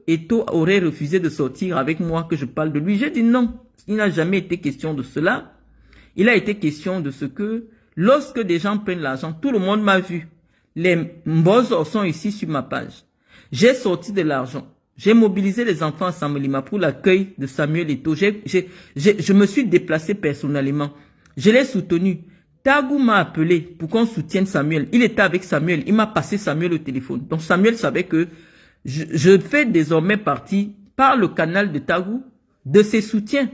Eto'o aurait refusé de sortir avec moi, que je parle de lui. J'ai dit non. Il n'a jamais été question de cela. Il a été question de ce que, lorsque des gens prennent l'argent, tout le monde m'a vu. Les mbozos sont ici sur ma page. J'ai sorti de l'argent. J'ai mobilisé les enfants à Samelima pour l'accueil de Samuel Eto'o. Je me suis déplacé personnellement. Je l'ai soutenu. Tagou m'a appelé pour qu'on soutienne Samuel. Il était avec Samuel. Il m'a passé Samuel au téléphone. Donc Samuel savait que je fais désormais partie, par le canal de Tagou, de ses soutiens.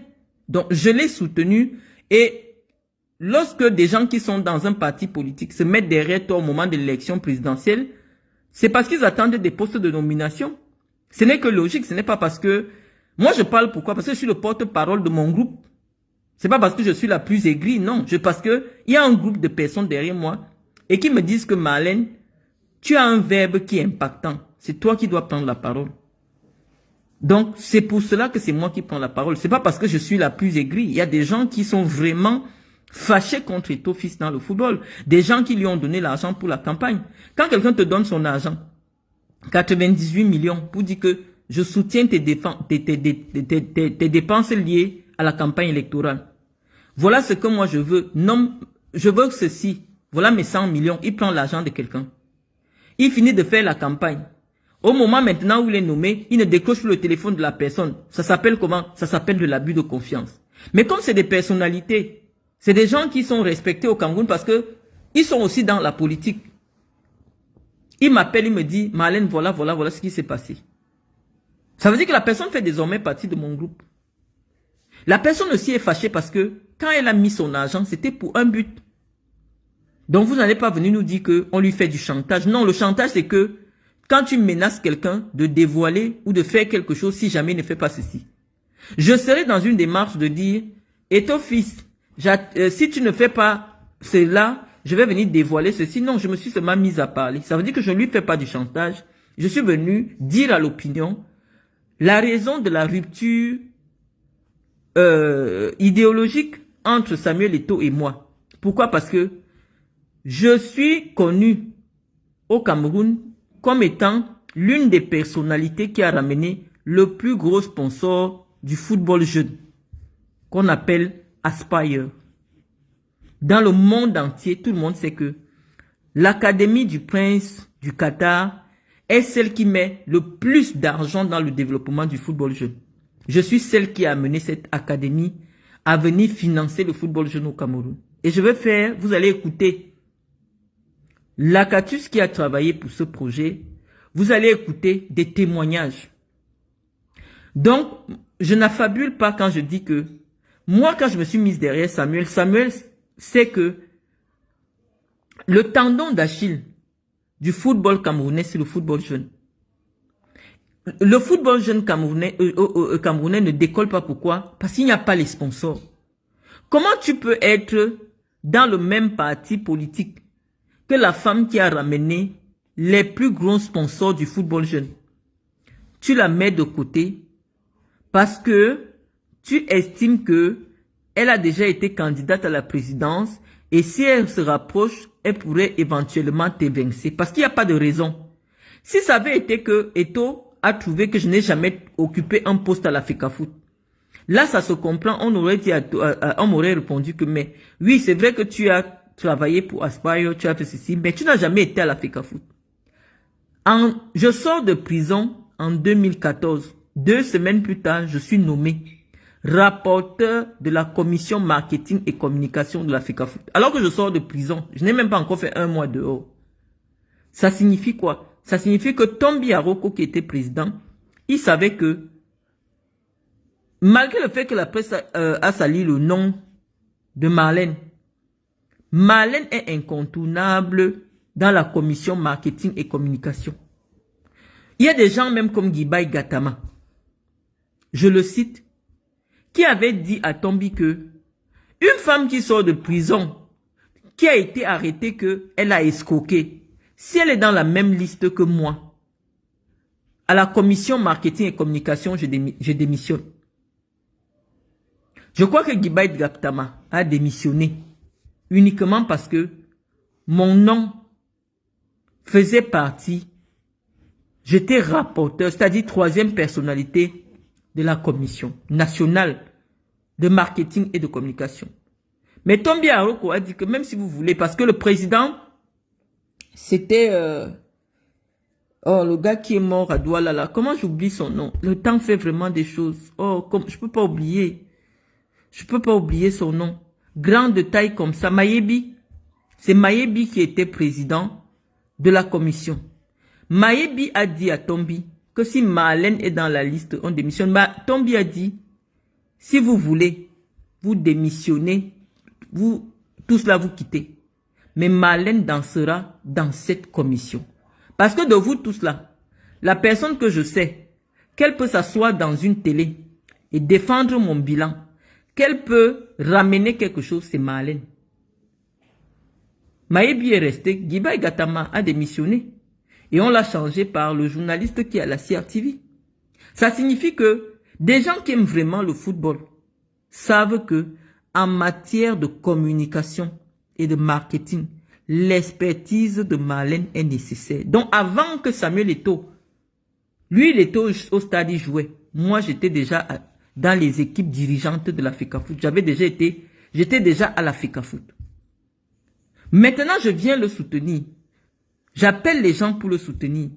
Donc je l'ai soutenu. Et lorsque des gens qui sont dans un parti politique se mettent derrière toi au moment de l'élection présidentielle, c'est parce qu'ils attendent des postes de nomination. Ce n'est que logique. Ce n'est pas parce que... Moi je parle pourquoi? Parce que je suis le porte-parole de mon groupe. C'est pas parce que je suis la plus aigrie, non. Parce que il y a un groupe de personnes derrière moi et qui me disent que Marlène, tu as un verbe qui est impactant. C'est toi qui dois prendre la parole. Donc, c'est pour cela que c'est moi qui prends la parole. C'est pas parce que je suis la plus aigrie. Il y a des gens qui sont vraiment fâchés contre Eto'o Fils dans le football. Des gens qui lui ont donné l'argent pour la campagne. Quand quelqu'un te donne son argent, 98 millions, pour dire que je soutiens tes dépenses liées à la campagne électorale. Voilà ce que moi je veux. Non, je veux ceci. Voilà mes 100 millions. Il prend l'argent de quelqu'un. Il finit de faire la campagne. Au moment maintenant où il est nommé, il ne décroche plus le téléphone de la personne. Ça s'appelle comment? Ça s'appelle de l'abus de confiance. Mais comme c'est des personnalités, c'est des gens qui sont respectés au Cameroun parce que ils sont aussi dans la politique. Il m'appelle, il me dit, Marlène, voilà ce qui s'est passé. Ça veut dire que la personne fait désormais partie de mon groupe. La personne aussi est fâchée parce que quand elle a mis son argent, c'était pour un but. Donc vous n'allez pas venir nous dire qu'on lui fait du chantage. Non, le chantage c'est que quand tu menaces quelqu'un de dévoiler ou de faire quelque chose si jamais il ne fait pas ceci. Je serai dans une démarche de dire, Eto'o Fils, si tu ne fais pas cela, je vais venir dévoiler ceci. Non, je me suis seulement mise à parler. Ça veut dire que je ne lui fais pas du chantage. Je suis venu dire à l'opinion la raison de la rupture idéologique entre Samuel Eto'o et moi. Pourquoi? Parce que je suis connu au Cameroun comme étant l'une des personnalités qui a ramené le plus gros sponsor du football jeune, qu'on appelle Aspire. Dans le monde entier, tout le monde sait que l'Académie du Prince du Qatar est celle qui met le plus d'argent dans le développement du football jeune. Je suis celle qui a amené cette académie à venir financer le football jeune au Cameroun. Et je vais faire, vous allez écouter l'Acatus qui a travaillé pour ce projet. Vous allez écouter des témoignages. Donc, je n'affabule pas quand je dis que moi, quand je me suis mise derrière Samuel sait que le tendon d'Achille du football camerounais, c'est le football jeune. Le football jeune camerounais ne décolle pas. Pourquoi? Parce qu'il n'y a pas les sponsors. Comment tu peux être dans le même parti politique que la femme qui a ramené les plus gros sponsors du football jeune? Tu la mets de côté parce que tu estimes que elle a déjà été candidate à la présidence et si elle se rapproche, elle pourrait éventuellement t'évincer parce qu'il n'y a pas de raison. Si ça avait été que Eto'o a trouvé que je n'ai jamais occupé un poste à la FECAFOOT, là ça se comprend, on m'aurait répondu que mais oui c'est vrai que tu as travaillé pour Aspire, tu as fait ceci, mais tu n'as jamais été à la FECAFOOT. Je sors de prison en 2014. 2 semaines plus tard, je suis nommé rapporteur de la commission marketing et communication de la FECAFOOT. Alors que je sors de prison, je n'ai même pas encore fait 1 mois dehors. Ça signifie quoi? Ça signifie que Tombi Aroko, qui était président, il savait que, malgré le fait que la presse a sali le nom de Marlène, Marlène est incontournable dans la commission marketing et communication. Il y a des gens même comme Guibaï Gatama, je le cite, qui avait dit à Tombi que une femme qui sort de prison, qui a été arrêtée qu'elle a escroqué, si elle est dans la même liste que moi, à la commission marketing et communication, je démissionne. Je crois que Guibaï Gatama a démissionné uniquement parce que mon nom faisait partie, J'étais rapporteur, c'est-à-dire troisième personnalité de la commission nationale de marketing et de communication. Mais Tombi Aroko a dit que même si vous voulez, parce que le président, c'était... oh, le gars qui est mort à Douala, là, comment j'oublie son nom? Le temps fait vraiment des choses. Oh, je peux pas oublier. Je peux pas oublier son nom. Grand de taille comme ça, Mayebi. C'est Mayebi qui était président de la commission. Mayebi a dit à Tombi que si Marlène est dans la liste, on démissionne. Tombi a dit, si vous voulez, vous démissionnez, vous, tous là, vous quittez. Mais Marlène dansera dans cette commission. Parce que de vous tous là, la personne que je sais, qu'elle peut s'asseoir dans une télé et défendre mon bilan, qu'elle peut ramener quelque chose, c'est Marlène. Mayebi est resté, Giba Gatama a démissionné. Et on l'a changé par le journaliste qui est à la CRTV. Ça signifie que des gens qui aiment vraiment le football savent que en matière de communication et de marketing, l'expertise de Marlène est nécessaire. Donc avant que Samuel Eto'o, lui il était au stade, il jouait. Moi j'étais déjà dans les équipes dirigeantes de la FECAFOOT. J'étais déjà à la FECAFOOT. Maintenant je viens le soutenir. J'appelle les gens pour le soutenir.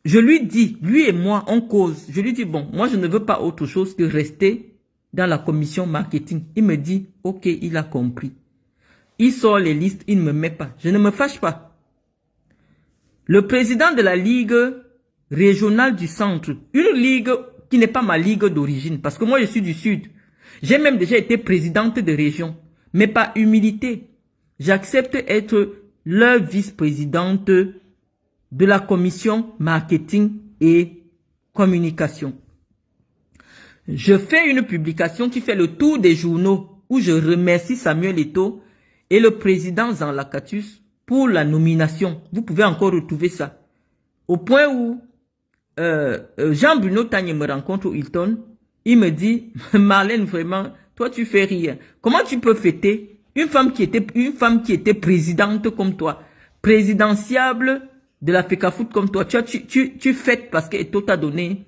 Je lui dis, lui et moi, on cause. Je lui dis, bon, moi je ne veux pas autre chose que rester dans la commission marketing. Il me dit, ok, il a compris. Il sort les listes, il ne me met pas. Je ne me fâche pas. Le président de la Ligue régionale du centre, une ligue qui n'est pas ma ligue d'origine, parce que moi je suis du sud. J'ai même déjà été présidente de région, mais par humilité. J'accepte être leur vice-présidente de la commission marketing et communication. Je fais une publication qui fait le tour des journaux où je remercie Samuel Eto'o et le président Jean Lacatus pour la nomination. Vous pouvez encore retrouver ça. Au point où Jean-Bruno Tagne me rencontre au Hilton, il me dit, Marlène, vraiment, toi tu fais rire. Comment tu peux fêter une femme qui était présidente comme toi, présidentiable de la FECAFOOT comme toi, tu fêtes parce que Eto'o t'a donné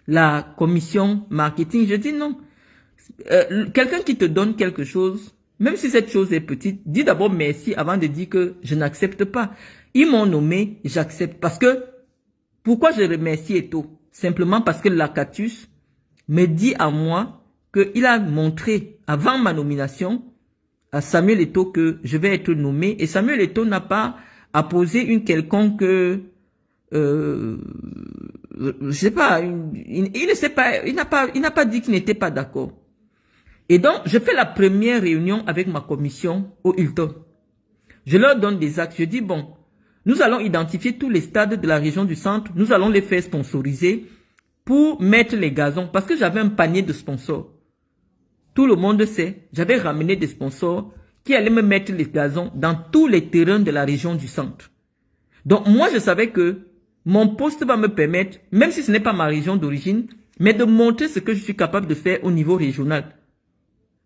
la commission marketing. Je dis non. Quelqu'un qui te donne quelque chose, même si cette chose est petite, dis d'abord merci avant de dire que je n'accepte pas. Ils m'ont nommé, j'accepte. Parce que, pourquoi je remercie Eto'o? Simplement parce que Lacatus me dit à moi qu'il a montré avant ma nomination à Samuel Eto'o que je vais être nommé. Et Samuel Eto'o n'a pas apposé une quelconque... je sais pas, il ne sait pas, il n'a pas dit qu'il n'était pas d'accord. Et donc, je fais la première réunion avec ma commission au Hilton. Je leur donne des actes. Je dis, bon, nous allons identifier tous les stades de la région du centre. Nous allons les faire sponsoriser pour mettre les gazons. Parce que j'avais un panier de sponsors. Tout le monde sait, j'avais ramené des sponsors qui allaient me mettre les gazons dans tous les terrains de la région du centre. Donc moi, je savais que mon poste va me permettre, même si ce n'est pas ma région d'origine, mais de montrer ce que je suis capable de faire au niveau régional.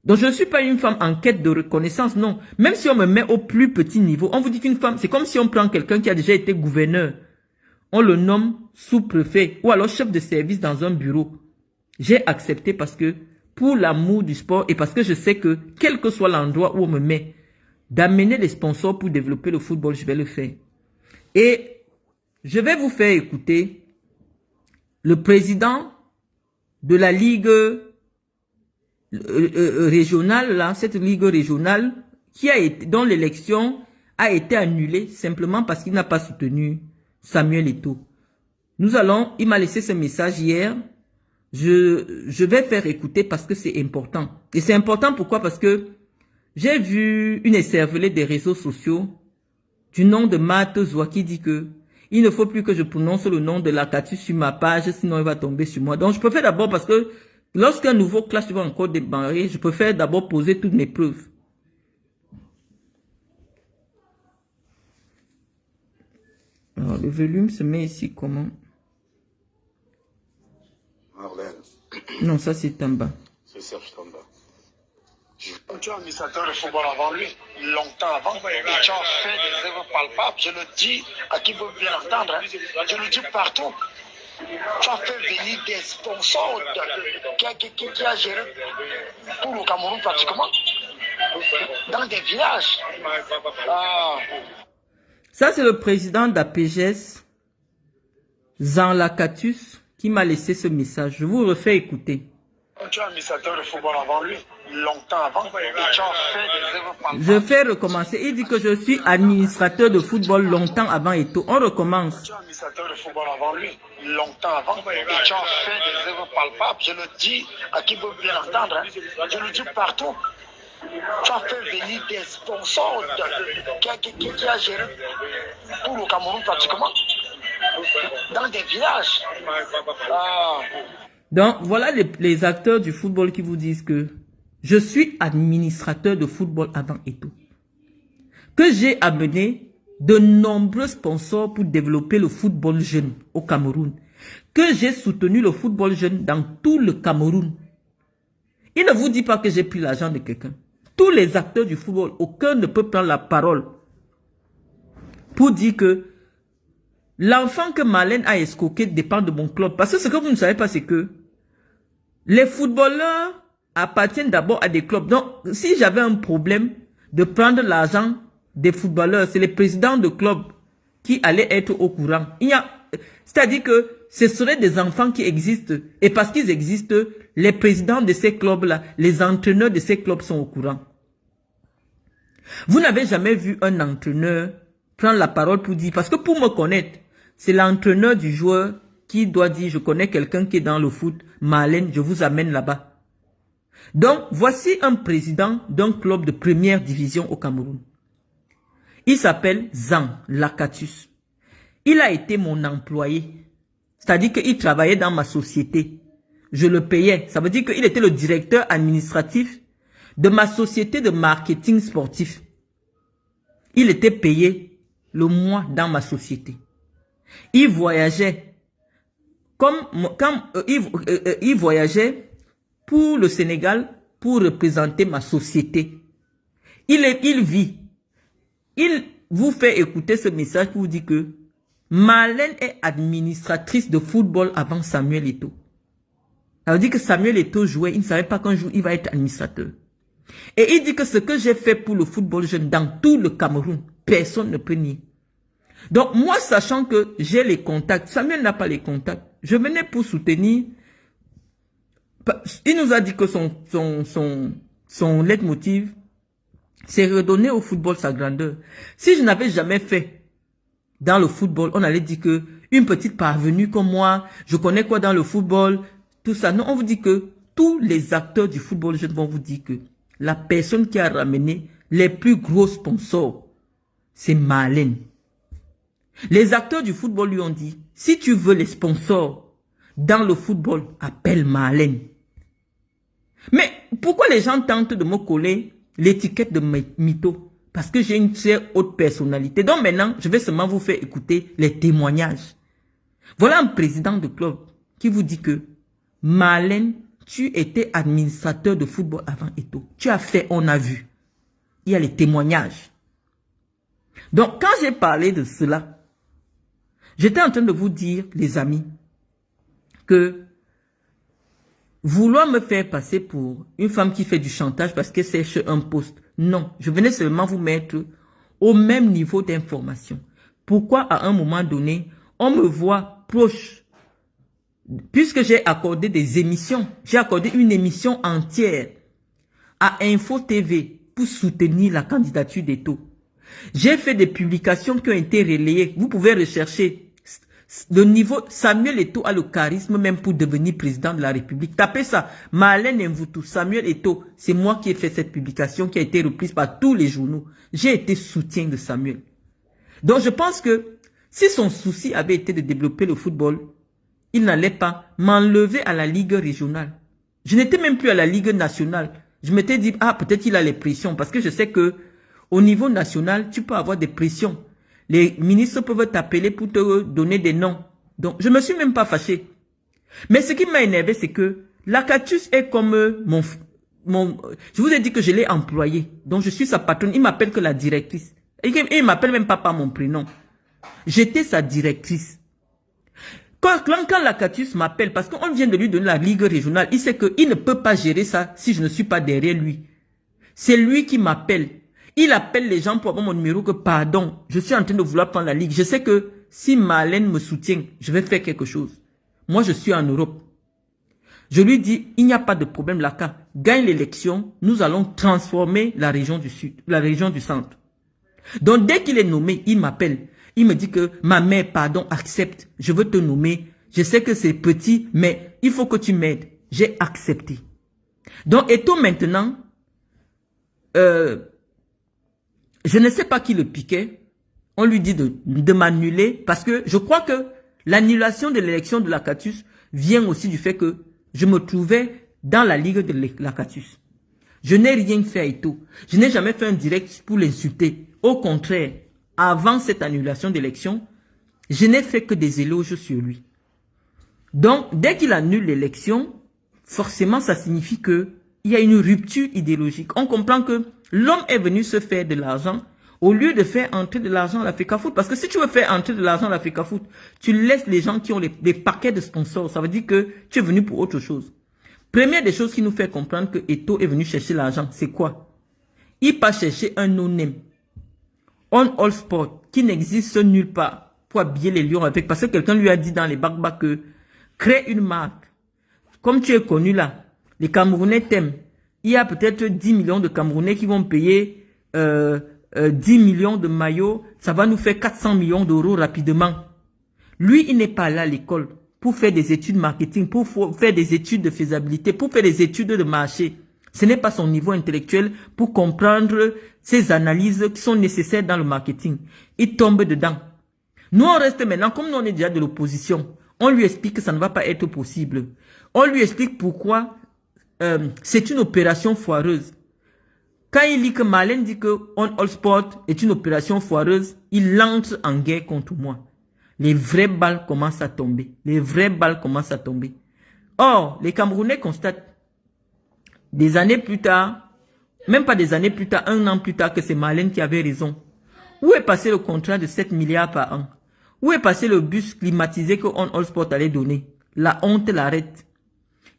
Donc je ne suis pas une femme en quête de reconnaissance, non. Même si on me met au plus petit niveau, on vous dit qu'une femme, c'est comme si on prend quelqu'un qui a déjà été gouverneur. On le nomme sous-préfet ou alors chef de service dans un bureau. J'ai accepté parce que pour l'amour du sport et parce que je sais que quel que soit l'endroit où on me met, d'amener les sponsors pour développer le football, je vais le faire. Et je vais vous faire écouter le président de la ligue régionale, là, cette ligue régionale dont l'élection a été annulée simplement parce qu'il n'a pas soutenu Samuel Eto'o. Il m'a laissé ce message hier. Je vais faire écouter parce que c'est important. Et c'est important pourquoi? Parce que j'ai vu une écervelée des réseaux sociaux du nom de Matt Zoua qui dit que il ne faut plus que je prononce le nom de Lacatus sur ma page, sinon il va tomber sur moi. Donc je préfère d'abord, parce que lorsqu'un nouveau clash va encore démarrer, je préfère d'abord poser toutes mes preuves. Alors le volume se met ici comment? Marlène. Non, ça c'est Tamba. C'est Serge Tamba. Tu es administrateur de football avant lui, longtemps avant, et tu as fait des œuvres palpables. Je le dis à qui veut bien entendre, hein. Je le dis partout. Tu as fait venir des sponsors qui a géré tout le Cameroun pratiquement, dans des villages. Ça, c'est le président d'APGS, Jean Lacatus, qui m'a laissé ce message. Je vous refais écouter. Tu es administrateur de football avant lui, longtemps avant, et tu as fait des œuvres palpables. Je fais recommencer. Il dit que je suis administrateur de football longtemps avant Eto'o. On recommence. Tu es administrateur de football avant lui, longtemps avant, et tu as fait des œuvres palpables. Je le dis à qui veut bien entendre, hein. Je le dis partout. Tu as fait venir des sponsors qui a géré tout le Cameroun pratiquement, dans des villages. Donc, voilà les acteurs du football qui vous disent que je suis administrateur de football avant Eto'o. Que j'ai amené de nombreux sponsors pour développer le football jeune au Cameroun. Que j'ai soutenu le football jeune dans tout le Cameroun. Il ne vous dit pas que j'ai pris l'argent de quelqu'un. Tous les acteurs du football, aucun ne peut prendre la parole pour dire que l'enfant que Marlène a escroqué dépend de mon club. Parce que ce que vous ne savez pas, c'est que les footballeurs appartiennent d'abord à des clubs. Donc, si j'avais un problème de prendre l'argent des footballeurs, c'est les présidents de clubs qui allaient être au courant. C'est-à-dire que ce seraient des enfants qui existent. Et parce qu'ils existent, les présidents de ces clubs-là, les entraîneurs de ces clubs sont au courant. Vous n'avez jamais vu un entraîneur prendre la parole pour dire, parce que pour me connaître, c'est l'entraîneur du joueur qui doit dire, je connais quelqu'un qui est dans le foot, Marlène, je vous amène là-bas. Donc, voici un président d'un club de première division au Cameroun. Il s'appelle Jean Lacatus. Il a été mon employé. C'est-à-dire qu'il travaillait dans ma société. Je le payais. Ça veut dire qu'il était le directeur administratif de ma société de marketing sportif. Il était payé le mois dans ma société. Il voyageait. Il voyageait pour le Sénégal pour représenter ma société. Il vit. Il vous fait écouter ce message pour vous dire que Marlène est administratrice de football avant Samuel Eto'o. Ça veut dire que Samuel Eto'o jouait, il ne savait pas qu'un jour il va être administrateur. Et il dit que ce que j'ai fait pour le football jeune dans tout le Cameroun, personne ne peut nier. Donc moi, sachant que j'ai les contacts, Samuel n'a pas les contacts, je venais pour soutenir. Il nous a dit que son leitmotiv, c'est redonner au football sa grandeur. Si je n'avais jamais fait dans le football, on allait dire que une petite parvenue comme moi, je connais quoi dans le football, tout ça. Non, on vous dit que tous les acteurs du football jeune vont vous dire que la personne qui a ramené les plus gros sponsors, c'est Marlène. Les acteurs du football lui ont dit, si tu veux les sponsors dans le football, appelle Marlène. Mais pourquoi les gens tentent de me coller l'étiquette de mytho? Parce que j'ai une très haute personnalité. Donc maintenant, je vais seulement vous faire écouter les témoignages. Voilà un président de club qui vous dit que Marlène, tu étais administrateur de football avant Eto'o. Tu as fait, on a vu. Il y a les témoignages. Donc quand j'ai parlé de cela, j'étais en train de vous dire, les amis, que vouloir me faire passer pour une femme qui fait du chantage parce que c'est sur un poste. Non, je venais seulement vous mettre au même niveau d'information. Pourquoi à un moment donné, on me voit proche? Puisque j'ai accordé des émissions, j'ai accordé une émission entière à Info TV pour soutenir la candidature d'Eto'o. J'ai fait des publications qui ont été relayées. Vous pouvez rechercher. Le niveau, Samuel Eto'o a le charisme même pour devenir président de la République. Tapez ça. Marlène Mvutu, Samuel Eto'o. C'est moi qui ai fait cette publication qui a été reprise par tous les journaux. J'ai été soutien de Samuel. Donc je pense que si son souci avait été de développer le football, il n'allait pas m'enlever à la Ligue régionale. Je n'étais même plus à la Ligue nationale. Je m'étais dit, ah, peut-être il a les pressions. Parce que je sais que au niveau national, tu peux avoir des pressions. Les ministres peuvent t'appeler pour te donner des noms. Donc, je ne me suis même pas fâché. Mais ce qui m'a énervé, c'est que Lacatus est comme je vous ai dit que je l'ai employé. Donc, je suis sa patronne. Il m'appelle que la directrice. Et il m'appelle même pas par mon prénom. J'étais sa directrice. Quand Lakatus m'appelle, parce qu'on vient de lui donner la ligue régionale, il sait qu'il ne peut pas gérer ça si je ne suis pas derrière lui. C'est lui qui m'appelle. Il appelle les gens pour avoir mon numéro que, pardon, je suis en train de vouloir prendre la ligue. Je sais que si Marlène me soutient, je vais faire quelque chose. Moi, je suis en Europe. Je lui dis, il n'y a pas de problème, Laka. Gagne l'élection, nous allons transformer la région du Sud, la région du Centre. Donc, dès qu'il est nommé, il m'appelle. Il me dit que, ma mère, pardon, accepte. Je veux te nommer. Je sais que c'est petit, mais il faut que tu m'aides. J'ai accepté. Donc, Eto'o maintenant, je ne sais pas qui le piquait. On lui dit de m'annuler parce que je crois que l'annulation de l'élection de Lakatus vient aussi du fait que je me trouvais dans la ligue de Lakatus. Je n'ai rien fait à Eto'o. Je n'ai jamais fait un direct pour l'insulter. Au contraire, avant cette annulation d'élection, je n'ai fait que des éloges sur lui. Donc, dès qu'il annule l'élection, forcément, ça signifie que il y a une rupture idéologique. On comprend que l'homme est venu se faire de l'argent au lieu de faire entrer de l'argent à l'Africa-Foot. Parce que si tu veux faire entrer de l'argent à l'Africa-Foot, tu laisses les gens qui ont des paquets de sponsors. Ça veut dire que tu es venu pour autre chose. Première des choses qui nous fait comprendre que Eto'o est venu chercher l'argent, c'est quoi? Il part chercher un no-name. On All Sport, qui n'existe nulle part, pour habiller les lions avec. Parce que quelqu'un lui a dit dans les bacs que crée une marque. Comme tu es connu là, les Camerounais t'aiment. Il y a peut-être 10 millions de Camerounais qui vont payer 10 millions de maillots. Ça va nous faire 400 millions d'euros rapidement. Lui, il n'est pas là à l'école pour faire des études marketing, pour faire des études de faisabilité, pour faire des études de marché. Ce n'est pas son niveau intellectuel pour comprendre ces analyses qui sont nécessaires dans le marketing. Il tombe dedans. Nous, on reste maintenant, comme nous on est déjà de l'opposition, on lui explique que ça ne va pas être possible. On lui explique pourquoi c'est une opération foireuse. Quand il dit que Marlène dit que On All Sport est une opération foireuse, il lance en guerre contre moi. Les vraies balles commencent à tomber. Les vraies balles commencent à tomber. Or, les Camerounais constatent des années plus tard, même pas des années plus tard, un an plus tard, que c'est Marlène qui avait raison. Où est passé le contrat de 7 milliards par an? Où est passé le bus climatisé que On All Sport allait donner? La honte l'arrête.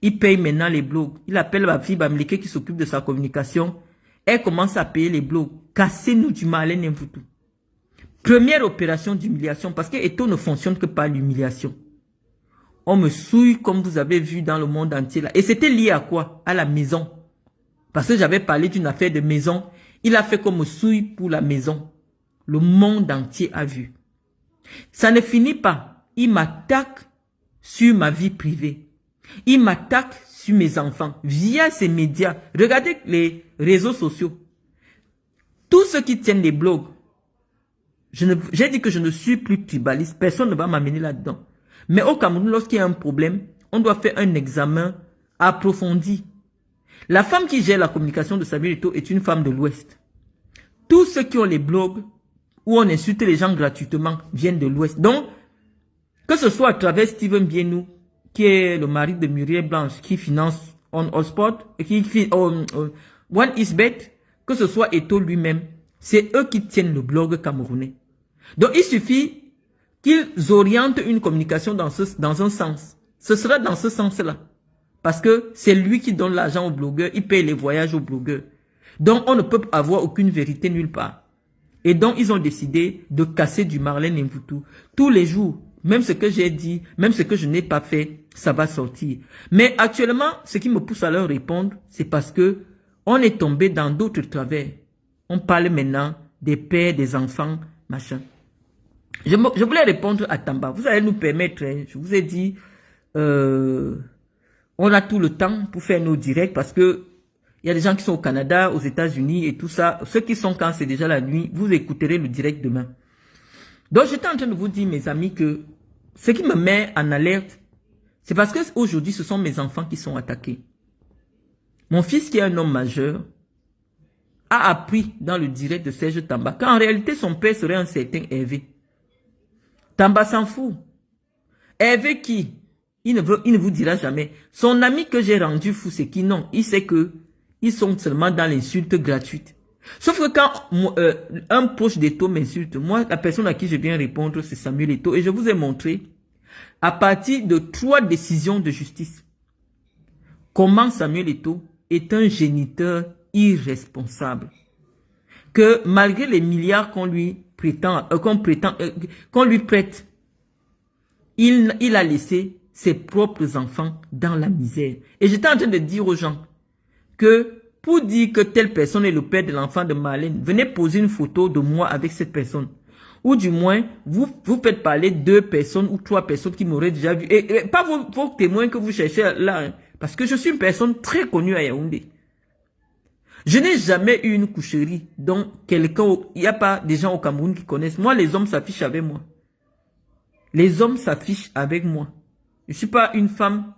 Il paye maintenant les blogs. Il appelle ma fille Bamileke qui s'occupe de sa communication. Elle commence à payer les blogs. Cassez-nous du Marlène Mvutu. Première opération d'humiliation, parce que Eto'o ne fonctionne que par l'humiliation. On me souille comme vous avez vu dans le monde entier là. Et c'était lié à quoi? À la maison. Parce que j'avais parlé d'une affaire de maison. Il a fait qu'on me souille pour la maison. Le monde entier a vu. Ça ne finit pas. Il m'attaque sur ma vie privée. Il m'attaque sur mes enfants via ces médias. Regardez les réseaux sociaux. Tous ceux qui tiennent les blogs. J'ai dit que je ne suis plus tribaliste. Personne ne va m'amener là-dedans. Mais au Cameroun, lorsqu'il y a un problème, on doit faire un examen approfondi. La femme qui gère la communication de Samuel Eto'o est une femme de l'Ouest. Tous ceux qui ont les blogs où on insulte les gens gratuitement viennent de l'Ouest. Donc, que ce soit à travers Steven Bienou, qui est le mari de Muriel Blanche, qui finance On All Sport, One Isbet, que ce soit Eto'o lui-même, c'est eux qui tiennent le blog camerounais. Donc, il suffit qu'ils orientent une communication dans un sens. Ce sera dans ce sens-là. Parce que c'est lui qui donne l'argent aux blogueurs, il paye les voyages aux blogueurs. Donc, on ne peut avoir aucune vérité nulle part. Et donc, ils ont décidé de casser du Marlène Mvutu. Tous les jours, même ce que j'ai dit, même ce que je n'ai pas fait, ça va sortir. Mais actuellement, ce qui me pousse à leur répondre, c'est parce que on est tombé dans d'autres travers. On parle maintenant des pères, des enfants, machin. Je voulais répondre à Tamba. Vous allez nous permettre, hein, je vous ai dit, on a tout le temps pour faire nos directs parce que il y a des gens qui sont au Canada, aux États-Unis et tout ça. Ceux qui sont quand c'est déjà la nuit, vous écouterez le direct demain. Donc j'étais en train de vous dire, mes amis, que ce qui me met en alerte, c'est parce que aujourd'hui, ce sont mes enfants qui sont attaqués. Mon fils, qui est un homme majeur, a appris dans le direct de Serge Tamba qu'en réalité, son père serait un certain Hervé. Tamba s'en fout. Hervé qui? Il ne vous dira jamais. Son ami que j'ai rendu fou, c'est qui? Non, il sait que ils sont seulement dans l'insulte gratuite. Sauf que quand un proche d'Eto m'insulte, moi, la personne à qui je viens répondre, c'est Samuel Eto'o. Et je vous ai montré, à partir de 3 décisions de justice, comment Samuel Eto'o est un géniteur irresponsable. Que malgré les milliards qu'on lui prête, il a laissé ses propres enfants dans la misère. Et j'étais en train de dire aux gens que pour dire que telle personne est le père de l'enfant de Marlène, venez poser une photo de moi avec cette personne. Ou du moins, vous faites parler 2 personnes ou 3 personnes qui m'auraient déjà vu. Et pas vos témoins que vous cherchez là. Hein, parce que je suis une personne très connue à Yaoundé. Je n'ai jamais eu une coucherie dont quelqu'un... Il n'y a pas des gens au Cameroun qui connaissent. Moi, les hommes s'affichent avec moi. Les hommes s'affichent avec moi. Je ne suis pas une femme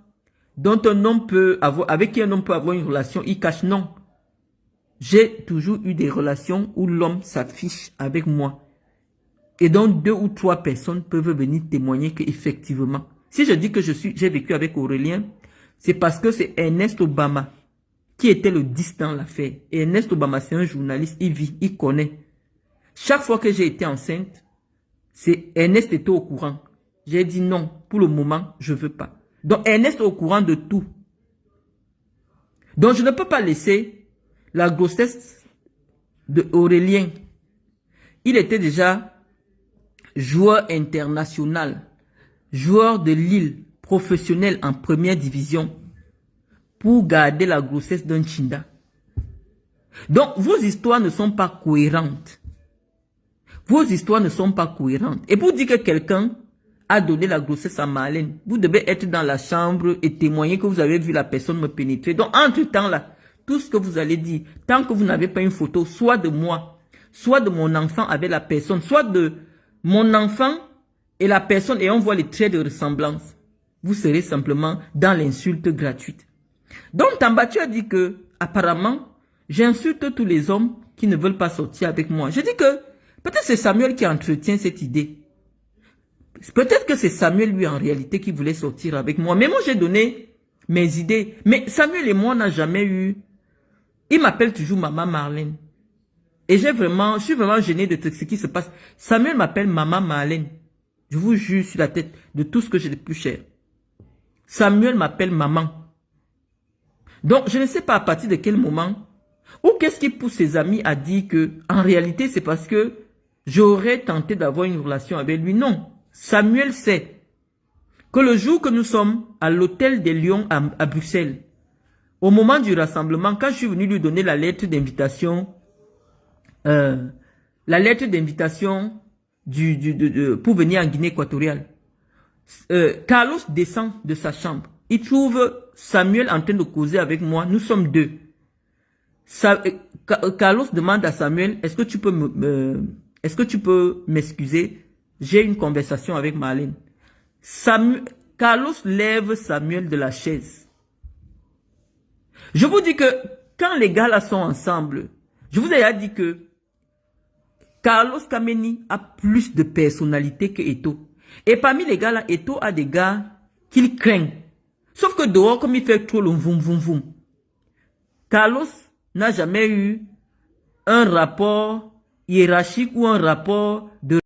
dont un homme peut avoir... Avec qui un homme peut avoir une relation. Il cache, non. J'ai toujours eu des relations où l'homme s'affiche avec moi. Et donc 2 ou 3 personnes peuvent venir témoigner qu'effectivement, si je dis que j'ai vécu avec Aurélien, c'est parce que c'est Ernest Obama qui était le 10 dans l'affaire. Et Ernest Obama, c'est un journaliste, il vit, il connaît. Chaque fois que j'ai été enceinte, c'est Ernest était au courant. J'ai dit non, pour le moment, je ne veux pas. Donc Ernest est au courant de tout. Donc je ne peux pas laisser la grossesse de Aurélien. Il était déjà joueur international, joueur de Lille, professionnel en première division, pour garder la grossesse d'un Chinda. Donc, vos histoires ne sont pas cohérentes. Vos histoires ne sont pas cohérentes. Et pour dire que quelqu'un a donné la grossesse à Marlène, vous devez être dans la chambre et témoigner que vous avez vu la personne me pénétrer. Donc, entre-temps là, tout ce que vous allez dire, tant que vous n'avez pas une photo, soit de moi, soit de mon enfant avec la personne, soit de mon enfant et la personne, et on voit les traits de ressemblance, vous serez simplement dans l'insulte gratuite. Donc, Tambatou a dit que, apparemment, j'insulte tous les hommes qui ne veulent pas sortir avec moi. Je dis que, peut-être c'est Samuel qui entretient cette idée. Peut-être que c'est Samuel, lui, en réalité, qui voulait sortir avec moi. Mais moi, j'ai donné mes idées. Mais Samuel et moi, on n'a jamais eu... Il m'appelle toujours Maman Marlène. Et je suis vraiment gêné de ce qui se passe. Samuel m'appelle Maman Marlène. Je vous jure sur la tête de tout ce que j'ai de plus cher. Samuel m'appelle Maman. Donc, je ne sais pas à partir de quel moment, ou qu'est-ce qui pousse ses amis à dire que, en réalité, c'est parce que j'aurais tenté d'avoir une relation avec lui. Non. Samuel sait que le jour que nous sommes à l'hôtel des Lions à Bruxelles, au moment du rassemblement, quand je suis venu lui donner la lettre d'invitation, pour venir en Guinée équatoriale, Carlos descend de sa chambre. Il trouve Samuel en train de causer avec moi. Nous sommes 2. Carlos demande à Samuel, est-ce que tu peux m'excuser? J'ai une conversation avec Marlène. Carlos lève Samuel de la chaise. Je vous dis que quand les gars là sont ensemble, je vous ai déjà dit que Carlos Kameni a plus de personnalité que Eto'o. Et parmi les gars là, Eto'o a des gars qu'il craint. Sauf que dehors, comme il fait trop le voum voum voum, Carlos n'a jamais eu un rapport hiérarchique ou un rapport de